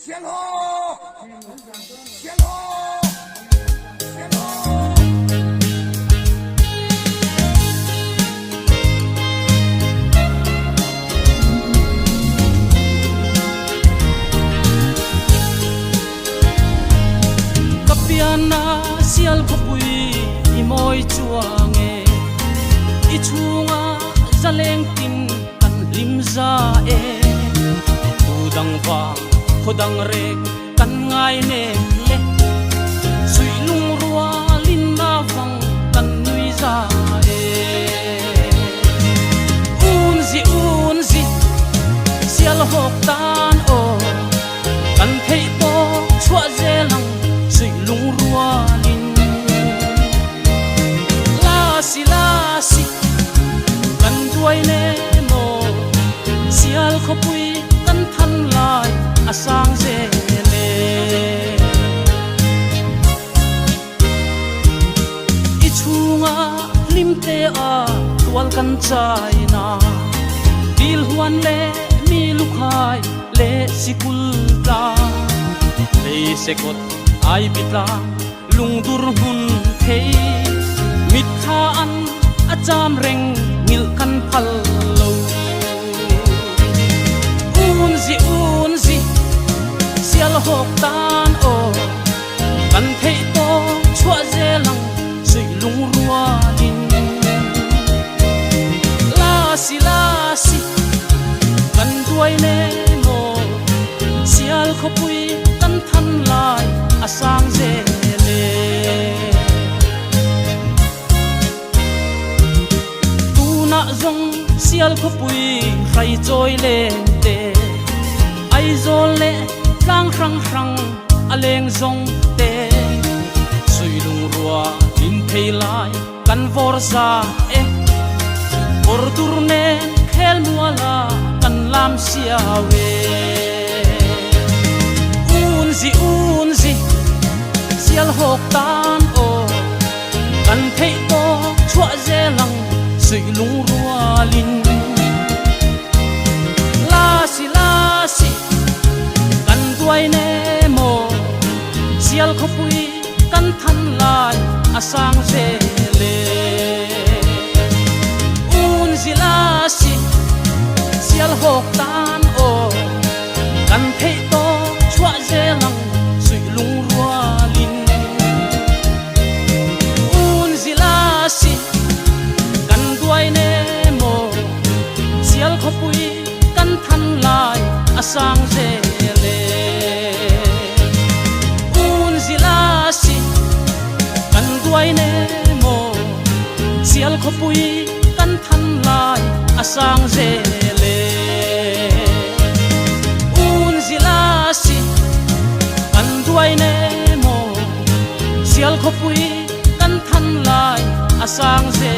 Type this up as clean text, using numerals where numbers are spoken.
先好，先好，先好。Kapiana sial khopui imoi chuange ichunga zaleng tin kan limza e udang wa khodang rek kan ngai ne le sui lung ruwa lin na wang kan nui za e unzi sial hok tan o kan thei to chua zelang sui lung ruwa lin lasi kan duai ne mo sial khopui kan than lai asang ze le ichunga limte a tual kan chai na dil huan le mi lukhai le sikul ta le sekot ai bita lungdur hun thei mit tha an acham reng ngil kan phal lo unzi sial hok tan o kan thei to chua zelang sui lung ruwa din lasi kan duai ne mo sial khopui kan than lai asang ze le tuna zong sial khopui khai choi le te ai zol le tlang rang aleng zong te sui lung ruwa in thei lai kan vor za e or tur ne khel muala kan lam sia we unzi sial hok tan o kan thei to chua zelang sui lung ruwa lin lasi kan duai ne mo sial khopui kan than lai asang ze le unzi lasi sial hok tan o kan thei to chua zelang sui lung ruwa lin unzi lasi kan duai ne mo sial khopui kan than lai asang ze le unzi lasi kan duai ne mo sial khopui kan than lai asang ze le unzi lasi kan duai ne mo sial khopui kan than lai asang ze